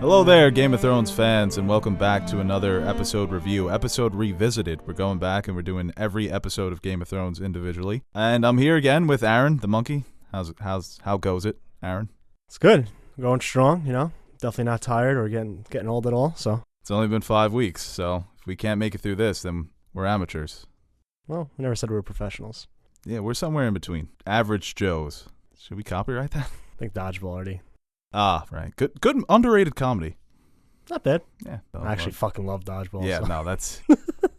Hello there, Game of Thrones fans, and welcome back to another episode review, episode revisited. We're going back and we're doing every episode of Game of Thrones individually. And I'm here again with Aaron, the monkey. How goes it, Aaron? It's good. Going strong, Definitely not tired or getting old at all, so. It's only been 5 weeks, so if we can't make it through this, then we're amateurs. Well, we never said we were professionals. Yeah, we're somewhere in between. Average Joes. Should we copyright that? I think Dodgeball already. Ah, right. Good underrated comedy. Not bad. Yeah. I actually fucking love Dodgeball. Yeah, so. no, that's...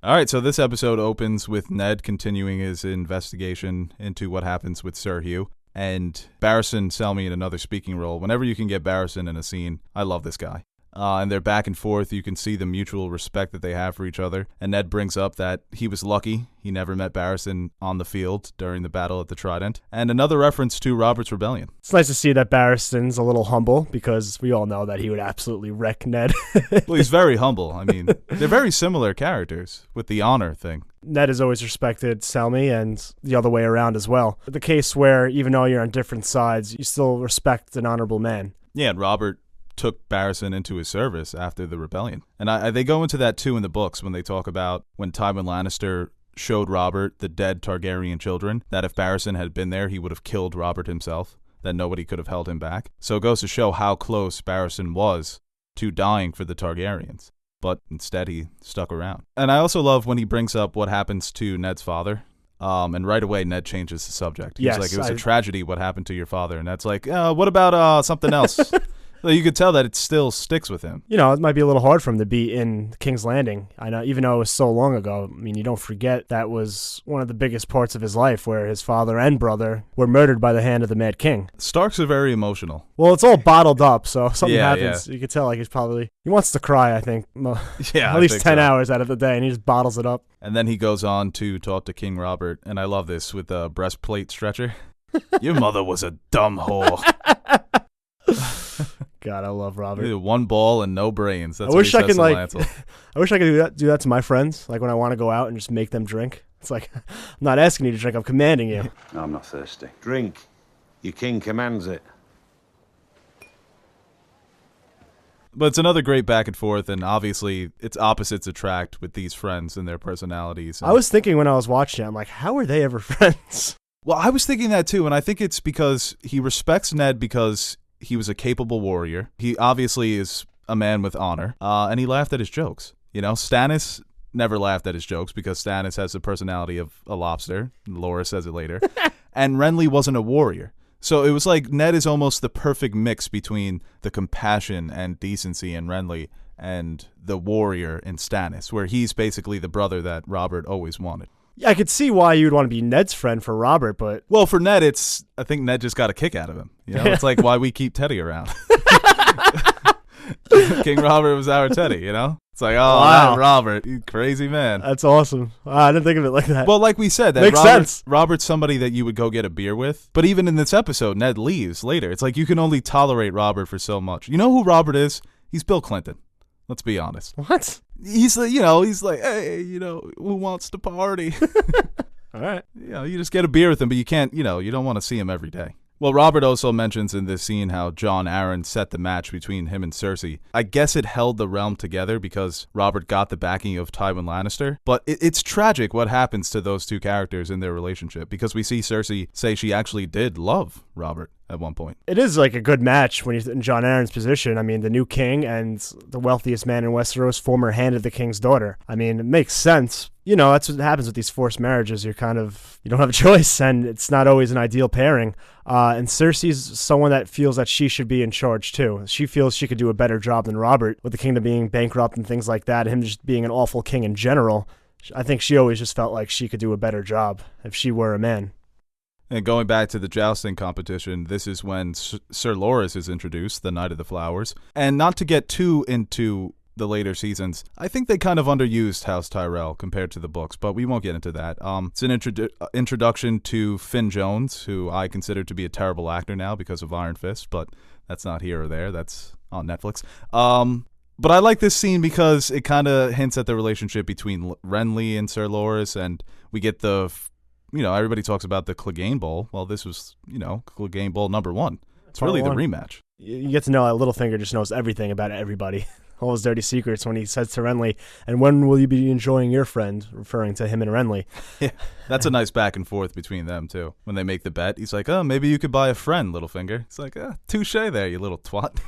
All right, so this episode opens with Ned continuing his investigation into what happens with Sir Hugh, and Barristan Selmy in another speaking role. Whenever you can get Barristan in a scene, I love this guy. And they're back and forth. You can see the mutual respect that they have for each other. And Ned brings up that he was lucky he never met Barristan on the field during the battle at the Trident. And another reference to Robert's Rebellion. It's nice to see that Barristan's a little humble, because we all know that he would absolutely wreck Ned. Well, he's very humble. I mean, they're very similar characters with the honor thing. Ned has always respected Selmy, and the other way around as well. The case where, even though you're on different sides, you still respect an honorable man. Yeah, and Robert took Barristan into his service after the rebellion. And they go into that too in the books when they talk about when Tywin Lannister showed Robert the dead Targaryen children, that if Barristan had been there, he would have killed Robert himself, that nobody could have held him back. So it goes to show how close Barristan was to dying for the Targaryens. But instead, he stuck around. And I also love when he brings up what happens to Ned's father. And right away, Ned changes the subject. He's like, it was a tragedy what happened to your father. And Ned's like, what about something else? So you could tell that it still sticks with him. It might be a little hard for him to be in King's Landing. I know, even though it was so long ago. I mean, you don't forget that was one of the biggest parts of his life, where his father and brother were murdered by the hand of the Mad King. Starks are very emotional. Well, it's all bottled up, so if something happens, yeah. You could tell he wants to cry, I think. Yeah, at least 10 hours out of the day, and he just bottles it up. And then he goes on to talk to King Robert, and I love this with the breastplate stretcher. Your mother was a dumb whore. God, I love Robert. One ball and no brains. That's I wish I could Lancel. I wish I could do that to my friends. Like when I want to go out and just make them drink. It's like, I'm not asking you to drink. I'm commanding you. No, I'm not thirsty. Drink. Your king commands it. But it's another great back and forth, and obviously it's opposites attract with these friends and their personalities. I was thinking when I was watching it, I'm like, how are they ever friends? Well, I was thinking that too, and I think it's because he respects Ned because he was a capable warrior. He obviously is a man with honor, and he laughed at his jokes. Stannis never laughed at his jokes because Stannis has the personality of a lobster. Laura says it later. And Renly wasn't a warrior. So it was like Ned is almost the perfect mix between the compassion and decency in Renly and the warrior in Stannis, where he's basically the brother that Robert always wanted. Yeah, I could see why you'd want to be Ned's friend for Robert, but... Well, for Ned, I think Ned just got a kick out of him. It's like why we keep Teddy around. King Robert was our Teddy, It's like, wow. That Robert, you crazy man. That's awesome. I didn't think of it like that. Well, like we said, that makes sense. Robert's somebody that you would go get a beer with. But even in this episode, Ned leaves later. It's like you can only tolerate Robert for so much. You know who Robert is? He's Bill Clinton. Let's be honest. What? He's like, he's like, hey, who wants to party? All right. You just get a beer with him, but you can't, you don't want to see him every day. Well, Robert also mentions in this scene how Jon Arryn set the match between him and Cersei. I guess it held the realm together because Robert got the backing of Tywin Lannister. But it's tragic what happens to those two characters in their relationship, because we see Cersei say she actually did love Robert at one point. It is like a good match when you're in Jon Arryn's position. I mean, the new king and the wealthiest man in Westeros, former hand of the king's daughter. I mean, it makes sense. That's what happens with these forced marriages. You don't have a choice, and it's not always an ideal pairing. And Cersei's someone that feels that she should be in charge too. She feels she could do a better job than Robert, with the kingdom being bankrupt and things like that, him just being an awful king in general. I think she always just felt like she could do a better job if she were a man. And going back to the jousting competition, this is when Sir Loras is introduced, the Knight of the Flowers. And not to get too into the later seasons, I think they kind of underused House Tyrell compared to the books, but we won't get into that. It's an introduction to Finn Jones, who I consider to be a terrible actor now because of Iron Fist, but that's not here or there. That's on Netflix. But I like this scene because it kind of hints at the relationship between Renly and Sir Loras, and we get everybody talks about the Clegane Bowl. Well, this was, Clegane Bowl #1. It's really the rematch. You get to know that Littlefinger just knows everything about everybody. All his dirty secrets when he says to Renly, and when will you be enjoying your friend, referring to him and Renly. Yeah, that's a nice back and forth between them, too. When they make the bet, he's like, oh, maybe you could buy a friend, Littlefinger. It's like, touche there, you little twat.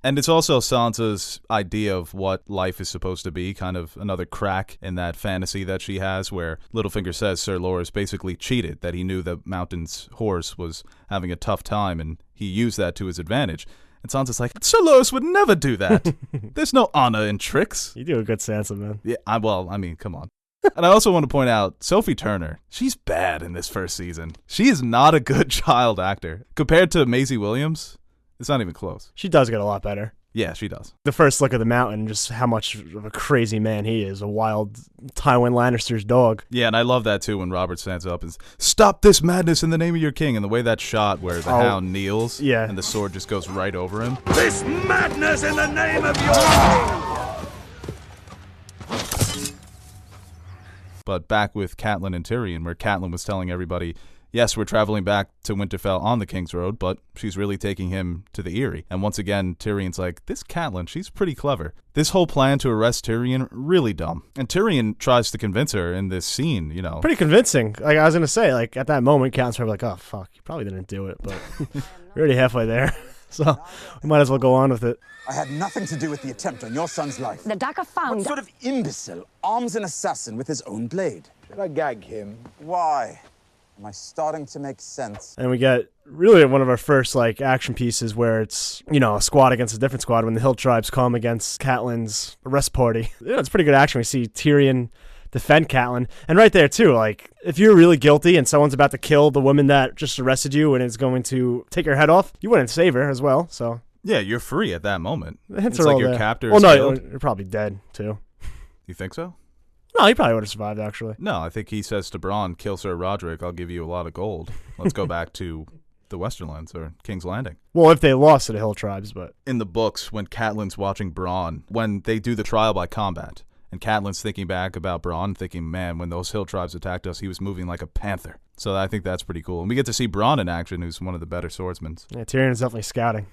And it's also Sansa's idea of what life is supposed to be, kind of another crack in that fantasy that she has, where Littlefinger says Sir Loras basically cheated, that he knew the Mountain's horse was having a tough time, and he used that to his advantage. And Sansa's like, Sir Loras would never do that. There's no honor in tricks. You do a good Sansa, man. Yeah, I mean, come on. And I also want to point out, Sophie Turner, she's bad in this first season. She is not a good child actor. Compared to Maisie Williams, it's not even close. She does get a lot better. Yeah, she does. The first look at the Mountain, just how much of a crazy man he is, a wild Tywin Lannister's dog. Yeah, and I love that too when Robert stands up and says, stop this madness in the name of your king. And the way that shot where the hound kneels and the sword just goes right over him. This madness in the name of your king! But back with Catelyn and Tyrion, where Catelyn was telling everybody, yes, we're traveling back to Winterfell on the King's Road, but she's really taking him to the Eyrie. And once again, Tyrion's like, this Catelyn, she's pretty clever. This whole plan to arrest Tyrion, really dumb. And Tyrion tries to convince her in this scene, you know. Pretty convincing. Like I was going to say, like at that moment, Catelyn's probably like, oh, fuck, you probably didn't do it, but we're already halfway there. So we might as well go on with it. I had nothing to do with the attempt on your son's life. The dagger found... What sort of imbecile arms an assassin with his own blade? Did I gag him? Why? Am I starting to make sense? And we get really one of our first like action pieces where it's, you know, a squad against a different squad when the Hill Tribes come against Catelyn's arrest party. Yeah, it's pretty good action. We see Tyrion defend Catelyn. And right there too, like if you're really guilty and someone's about to kill the woman that just arrested you and is going to take her head off, you wouldn't save her as well. So yeah, you're free at that moment. The hints it's are like all your there. captor Well, is no, killed. you're probably dead too. You think so? No, he probably would have survived, actually. No, I think he says to Bronn, kill Sir Roderick, I'll give you a lot of gold. Let's go back to the Westerlands or King's Landing. Well, if they lost to the Hill Tribes, but... In the books, when Catelyn's watching Bronn, when they do the trial by combat, and Catelyn's thinking back about Bronn, thinking, man, when those Hill Tribes attacked us, he was moving like a panther. So I think that's pretty cool. And we get to see Bronn in action, who's one of the better swordsmen. Yeah, Tyrion's definitely scouting.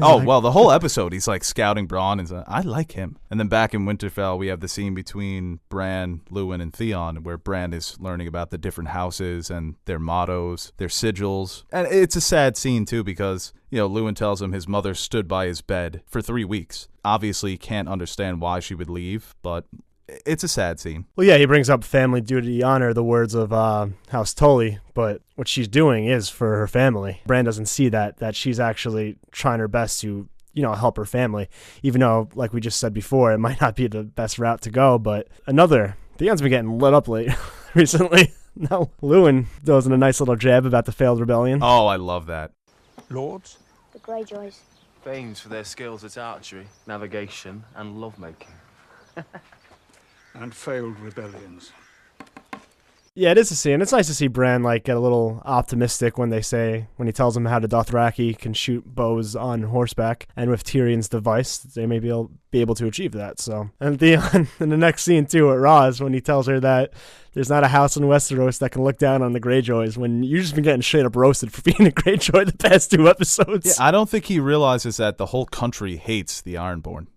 Oh, well, the whole episode, he's like scouting Bronn, and I like him. And then back in Winterfell, we have the scene between Bran, Lewin, and Theon, where Bran is learning about the different houses and their mottos, their sigils. And it's a sad scene, too, because, you know, Lewin tells him his mother stood by his bed for 3 weeks. Obviously can't understand why she would leave, but... it's a sad scene. Well, yeah, he brings up family duty, honor, the words of House Tully, but what she's doing is for her family. Bran doesn't see that she's actually trying her best to, you know, help her family, even though, like we just said before, it might not be the best route to go. But Theon's been getting lit up late recently. Now, Lewin does a nice little jab about the failed rebellion. Oh, I love that. Lords? The Greyjoys. Famed for their skills at archery, navigation, and lovemaking. And failed rebellions. Yeah, it is a scene. It's nice to see Bran like get a little optimistic when he tells him how the Dothraki can shoot bows on horseback, and with Tyrion's device, they may be able to achieve that. So, and Theon in the next scene too at Raz when he tells her that there's not a house in Westeros that can look down on the Greyjoys, when you've just been getting straight up roasted for being a Greyjoy the past 2 episodes. Yeah, I don't think he realizes that the whole country hates the Ironborn.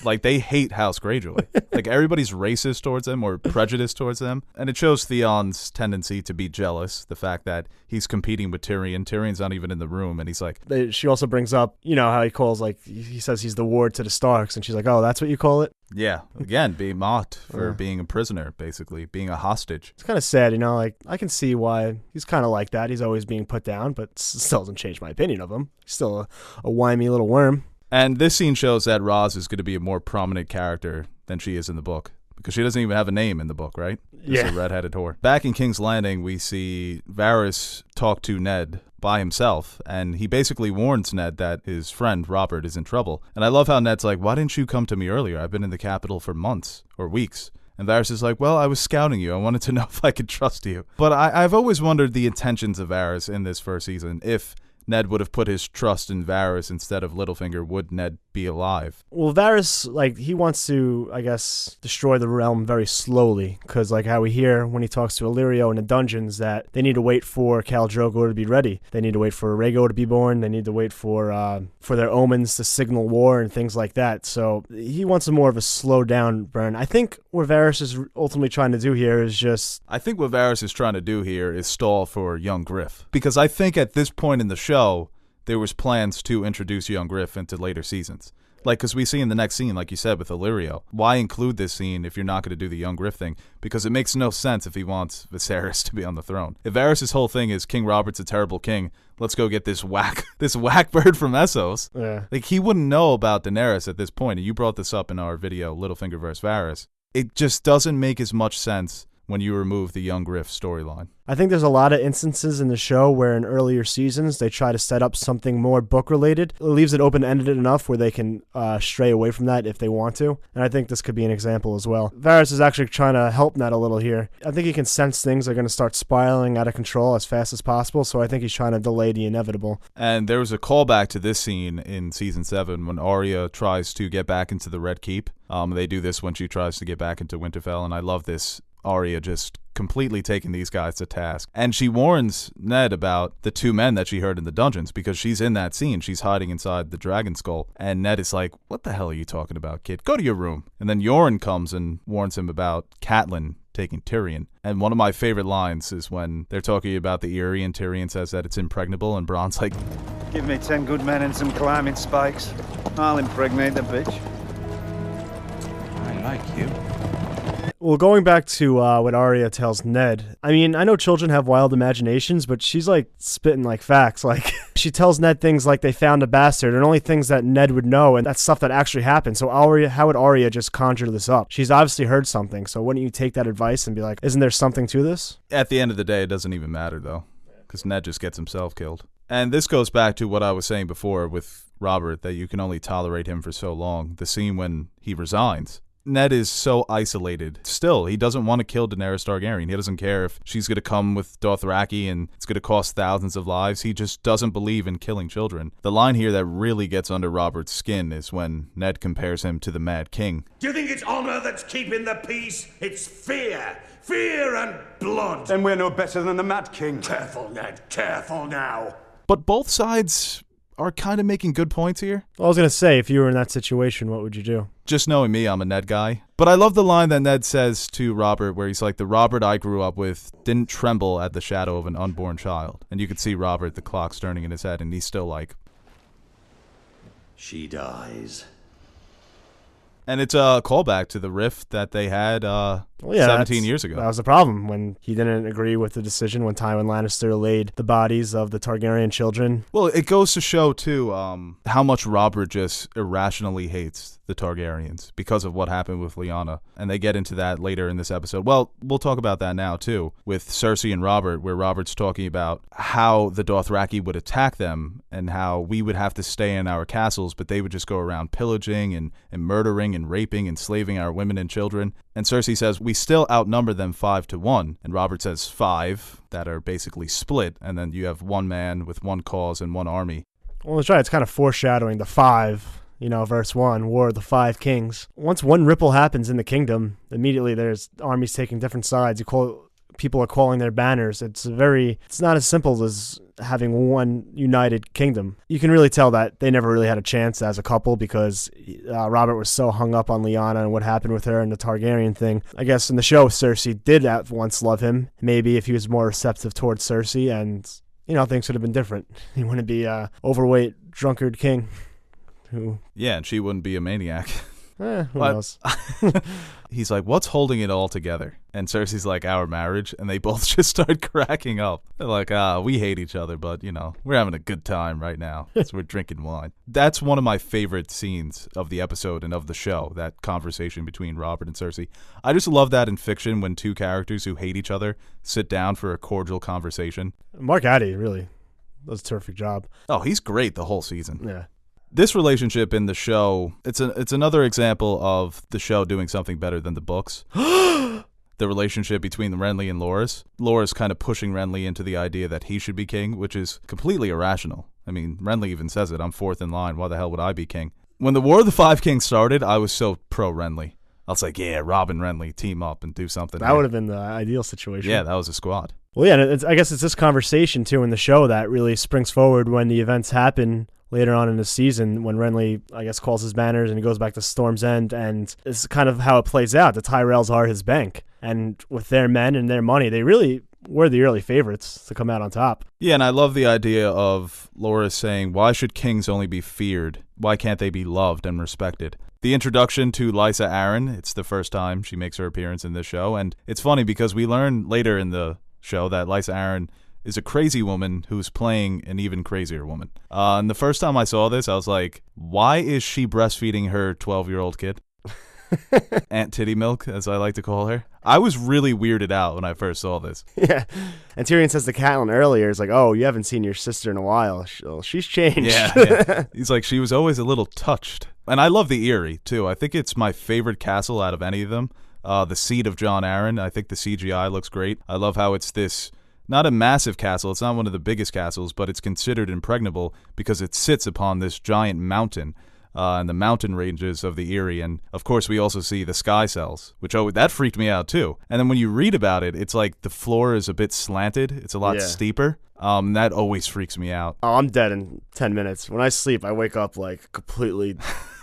Like, they hate House Greyjoy. Like, everybody's racist towards them or prejudiced towards them. And it shows Theon's tendency to be jealous, the fact that he's competing with Tyrion. Tyrion's not even in the room, and he's like... She also brings up, you know, how he calls, like, he says he's the ward to the Starks, and she's like, oh, that's what you call it? Yeah, again, being mocked for being a prisoner, basically, being a hostage. It's kind of sad, you know, like, I can see why he's kind of like that. He's always being put down, but still doesn't change my opinion of him. He's still a whimy little worm. And this scene shows that Raz is going to be a more prominent character than she is in the book, because she doesn't even have a name in the book, right? Just a red-headed whore. Back in King's Landing, we see Varys talk to Ned by himself, and he basically warns Ned that his friend Robert is in trouble. And I love how Ned's like, why didn't you come to me earlier? I've been in the capital for months or weeks. And Varys is like, well, I was scouting you. I wanted to know if I could trust you. But I've always wondered the intentions of Varys in this first season. If Ned would have put his trust in Varys instead of Littlefinger, would Ned be alive. Well, Varys, like, he wants to, I guess, destroy the realm very slowly, because, like, how we hear when he talks to Illyrio in the dungeons that they need to wait for Khal Drogo to be ready. They need to wait for Rhaego to be born. They need to wait for their omens to signal war and things like that. So he wants a more of a slow down burn. I think what Varys is ultimately trying to do here is just... I think what Varys is trying to do here is stall for young Griff. Because I think at this point in the show, there was plans to introduce young Griff into later seasons. Like, because we see in the next scene, like you said, with Illyrio, why include this scene if you're not going to do the young Griff thing? Because it makes no sense if he wants Viserys to be on the throne. If Varys' whole thing is King Robert's a terrible king, let's go get this whack bird from Essos. Yeah. Like, he wouldn't know about Daenerys at this point. And you brought this up in our video, Littlefinger vs. Varys. It just doesn't make as much sense when you remove the young Griff storyline. I think there's a lot of instances in the show where in earlier seasons they try to set up something more book-related. It leaves it open-ended enough where they can stray away from that if they want to, and I think this could be an example as well. Varys is actually trying to help Ned a little here. I think he can sense things are going to start spiraling out of control as fast as possible, so I think he's trying to delay the inevitable. And there was a callback to this scene in Season 7 when Arya tries to get back into the Red Keep. They do this when she tries to get back into Winterfell, and I love this. Arya just completely taking these guys to task. And she warns Ned about the two men that she heard in the dungeons because she's in that scene. She's hiding inside the dragon skull. And Ned is like, what the hell are you talking about, kid? Go to your room. And then Yoren comes and warns him about Catelyn taking Tyrion. And one of my favorite lines is when they're talking about the Eyrie and Tyrion says that it's impregnable and Bronn's like, give me 10 good men and some climbing spikes. I'll impregnate the bitch. I like you. Well, going back to what Arya tells Ned, I mean, I know children have wild imaginations, but she's like spitting like facts. Like, she tells Ned things like they found a bastard and only things that Ned would know, and that's stuff that actually happened. So Arya, how would Arya just conjure this up? She's obviously heard something, so wouldn't you take that advice and be like, isn't there something to this? At the end of the day, it doesn't even matter, though, because Ned just gets himself killed. And this goes back to what I was saying before with Robert, that you can only tolerate him for so long. The scene when he resigns. Ned is so isolated. Still, he doesn't want to kill Daenerys Targaryen. He doesn't care if she's going to come with Dothraki and it's going to cost thousands of lives. He just doesn't believe in killing children. The line here that really gets under Robert's skin is when Ned compares him to the Mad King. Do you think it's honor that's keeping the peace? It's fear. Fear and blood. Then we're no better than the Mad King. Careful, Ned. Careful now. But both sides are kind of making good points here. Well, I was going to say, if you were in that situation, what would you do? Just knowing me, I'm a Ned guy. But I love the line that Ned says to Robert where he's like, the Robert I grew up with didn't tremble at the shadow of an unborn child. And you could see Robert, the clock's turning in his head, and he's still like... She dies. And it's a callback to the rift that they had 17 years ago. That was the problem, when he didn't agree with the decision when Tywin Lannister laid the bodies of the Targaryen children. Well, it goes to show, too, how much Robert just irrationally hates the Targaryens because of what happened with Lyanna. And they get into that later in this episode. Well, we'll talk about that now, too, with Cersei and Robert, where Robert's talking about how the Dothraki would attack them and how we would have to stay in our castles, but they would just go around pillaging and murdering and raping and slaving our women and children. And Cersei says, we still outnumber them 5-1. And Robert says 5 that are basically split. And then you have one man with one cause and one army. Well, that's right. It's kind of foreshadowing the 5, verse 1, War of the 5 Kings. Once one ripple happens in the kingdom, immediately there's armies taking different sides. People are calling their banners. It's not as simple as having one united kingdom. You can really tell that they never really had a chance as a couple because Robert was so hung up on Lyanna and what happened with her and the Targaryen thing. I guess in the show, Cersei did at once love him. Maybe if he was more receptive towards Cersei and, things would have been different. He wouldn't be a overweight, drunkard king who... Yeah, and she wouldn't be a maniac. Who knows? He's like, what's holding it all together? And Cersei's like, our marriage. And they both just start cracking up. They're like, we hate each other, but, we're having a good time right now. So we're drinking wine. That's one of my favorite scenes of the episode and of the show, that conversation between Robert and Cersei. I just love that in fiction when two characters who hate each other sit down for a cordial conversation. Mark Addy really does a terrific job. Oh, he's great the whole season. Yeah. This relationship in the show, it's another example of the show doing something better than the books. The relationship between Renly and Loras. Loras kind of pushing Renly into the idea that he should be king, which is completely irrational. I mean, Renly even says it, I'm fourth in line, why the hell would I be king? When the War of the Five Kings started, I was so pro Renly. I was like, yeah, Robb and Renly team up and do something. That would have been the ideal situation. Yeah, that was a squad. Well, yeah, and I guess it's this conversation, too, in the show that really springs forward when the events happen later on in the season when Renly, I guess, calls his banners and he goes back to Storm's End, and it's kind of how it plays out. The Tyrells are his bank, and with their men and their money, they really were the early favorites to come out on top. Yeah, and I love the idea of Loras saying, why should kings only be feared? Why can't they be loved and respected? The introduction to Lysa Arryn, it's the first time she makes her appearance in this show, and it's funny because we learn later in the show that Lysa Arryn is a crazy woman who's playing an even crazier woman. And the first time I saw this, I was like, why is she breastfeeding her 12-year-old kid? Aunt Titty Milk, as I like to call her. I was really weirded out when I first saw this. Yeah. And Tyrion says to Catelyn earlier, it's like, oh, you haven't seen your sister in a while. She's changed. Yeah. He's like, she was always a little touched. And I love the Eyrie, too. I think it's my favorite castle out of any of them. The seat of Jon Arryn. I think the CGI looks great. I love how it's this, not a massive castle. It's not one of the biggest castles, but it's considered impregnable because it sits upon this giant mountain. And the mountain ranges of the Eyrie, and of course we also see the sky cells, which that freaked me out too. And then when you read about it, it's like the floor is a bit slanted, it's a lot steeper. That always freaks me out. Oh, I'm dead in 10 minutes. When I sleep, I wake up like completely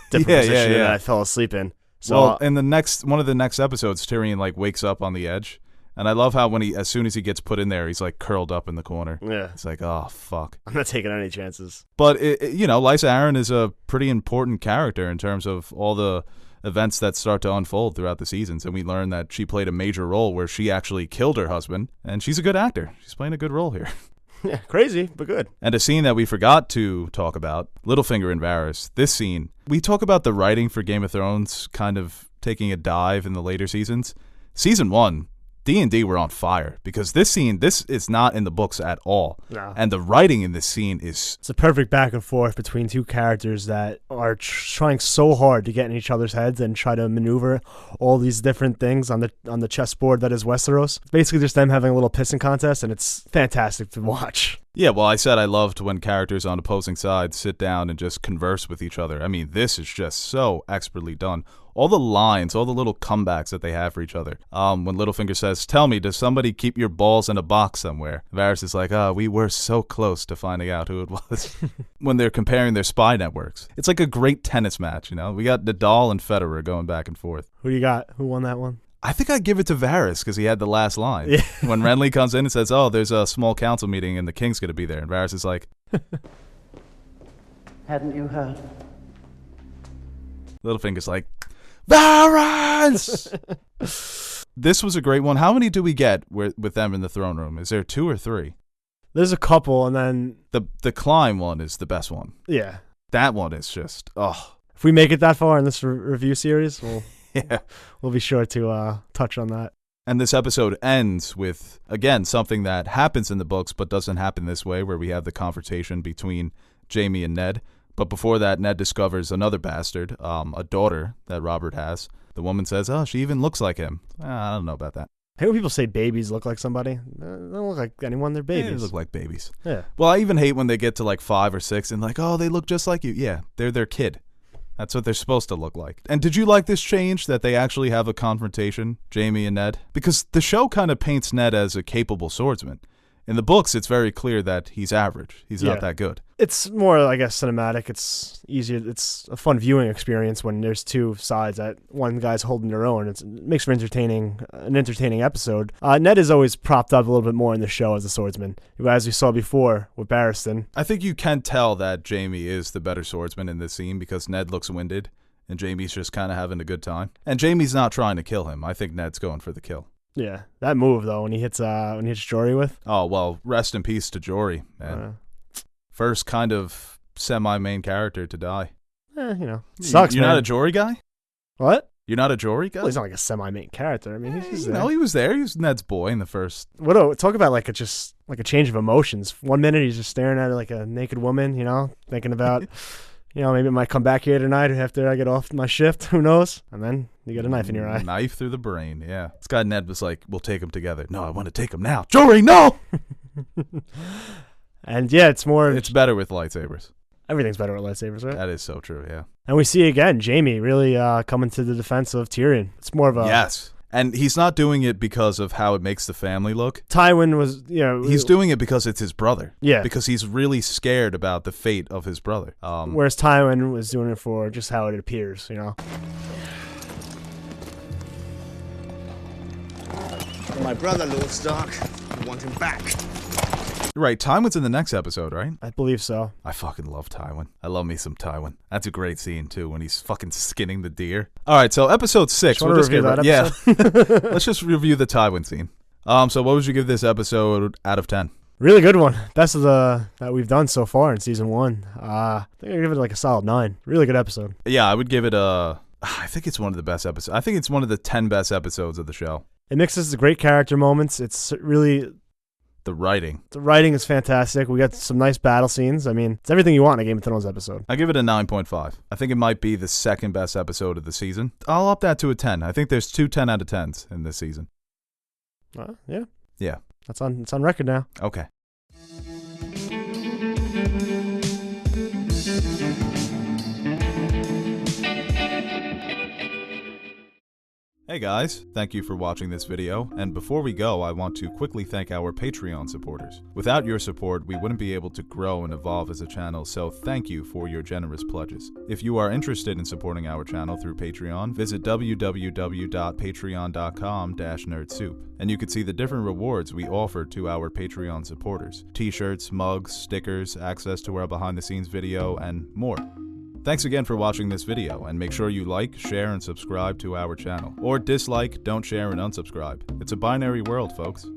different position than I fell asleep in. So, well, in one of the next episodes, Tyrion like wakes up on the edge. And I love how as soon as he gets put in there, he's like curled up in the corner. Yeah. It's like, oh, fuck. I'm not taking any chances. But, Lysa Arryn is a pretty important character in terms of all the events that start to unfold throughout the seasons. And we learn that she played a major role where she actually killed her husband. And she's a good actor. She's playing a good role here. Yeah, crazy, but good. And a scene that we forgot to talk about, Littlefinger and Varys. This scene, we talk about the writing for Game of Thrones kind of taking a dive in the later seasons. Season 1, D&D were on fire because this is not in the books at all. No. And the writing in this scene is... It's a perfect back and forth between two characters that are trying so hard to get in each other's heads and try to maneuver all these different things on the chessboard that is Westeros. It's basically just them having a little pissing contest, and it's fantastic to watch. Yeah, well, I said I loved when characters on opposing sides sit down and just converse with each other. I mean, this is just so expertly done. All the lines, all the little comebacks that they have for each other. When Littlefinger says, tell me, does somebody keep your balls in a box somewhere? Varys is like, we were so close to finding out who it was. When they're comparing their spy networks. It's like a great tennis match, We got Nadal and Federer going back and forth. Who you got? Who won that one? I think I'd give it to Varys because he had the last line. Yeah. When Renly comes in and says, there's a small council meeting and the king's going to be there. And Varys is like... Hadn't you heard? Littlefinger's like... Varys! This was a great one. How many do we get with them in the throne room? Is there 2 or 3? There's a couple, and then... The climb one is the best one. Yeah. That one is just... If we make it that far in this review series, yeah, we'll be sure to touch on that. And this episode ends with, again, something that happens in the books but doesn't happen this way, where we have the confrontation between Jaime and Ned. But before that, Ned discovers another bastard, a daughter that Robert has. The woman says, she even looks like him. I don't know about that. I hate when people say babies look like somebody. They don't look like anyone. They're babies. Yeah, they look like babies. Yeah. Well, I even hate when they get to like 5 or 6 and like, they look just like you. Yeah, they're their kid. That's what they're supposed to look like. And did you like this change that they actually have a confrontation, Jaime and Ned? Because the show kind of paints Ned as a capable swordsman. In the books, it's very clear that he's average. He's not that good. It's more, I guess, cinematic. It's easier. It's a fun viewing experience when there's two sides that one guy's holding their own. It makes for an entertaining episode. Ned is always propped up a little bit more in the show as a swordsman, as we saw before with Barristan. I think you can tell that Jaime is the better swordsman in this scene because Ned looks winded and Jaime's just kind of having a good time. And Jaime's not trying to kill him. I think Ned's going for the kill. Yeah, that move though when he hits Jory with. Oh well, rest in peace to Jory, man. First kind of semi-main character to die. Sucks. You're man. not a Jory guy? What? You're not a Jory guy? Well, he's not like a semi-main character. I mean, he's there. No, he was there. He was Ned's boy in the first. Talk about like a change of emotions. 1 minute he's just staring at like a naked woman, thinking about. Maybe it might come back here tonight after I get off my shift. Who knows? And then you get a knife in your eye. Knife through the brain, yeah. This guy Ned was like, we'll take them together. No, I want to take them now. Jory, no! And yeah, it's more... It's better with lightsabers. Everything's better with lightsabers, right? That is so true, yeah. And we see again Jaime really coming to the defense of Tyrion. It's more of a Yes. And he's not doing it because of how it makes the family look. Tywin was, He's doing it because it's his brother. Yeah. Because he's really scared about the fate of his brother. Whereas Tywin was doing it for just how it appears, My brother, Lord Stark. I want him back. Right, Tywin's in the next episode, right? I believe so. I fucking love Tywin. I love me some Tywin. That's a great scene, too, when he's fucking skinning the deer. All right, so episode 6. We'll just get that yeah. Let's just review the Tywin scene. So what would you give this episode out of 10? Really good one. Best of the that we've done so far in season 1. I think I'd give it like a solid 9. Really good episode. Yeah, I would give it a... I think it's one of the best episodes. I think it's one of the 10 best episodes of the show. It mixes the great character moments. It's really... The writing. The writing is fantastic. We got some nice battle scenes. I mean, it's everything you want in a Game of Thrones episode. I give it a 9.5. I think it might be the second best episode of the season. I'll up that to a 10. I think there's 2 10 out of 10s in this season. Yeah. Yeah. It's on record now. Okay. Hey guys, thank you for watching this video, and before we go, I want to quickly thank our Patreon supporters. Without your support, we wouldn't be able to grow and evolve as a channel, so thank you for your generous pledges. If you are interested in supporting our channel through Patreon, visit www.patreon.com/nerdsoup, and you can see the different rewards we offer to our Patreon supporters. T-shirts, mugs, stickers, access to our behind-the-scenes video, and more. Thanks again for watching this video, and make sure you like, share, and subscribe to our channel. Or dislike, don't share, and unsubscribe. It's a binary world, folks.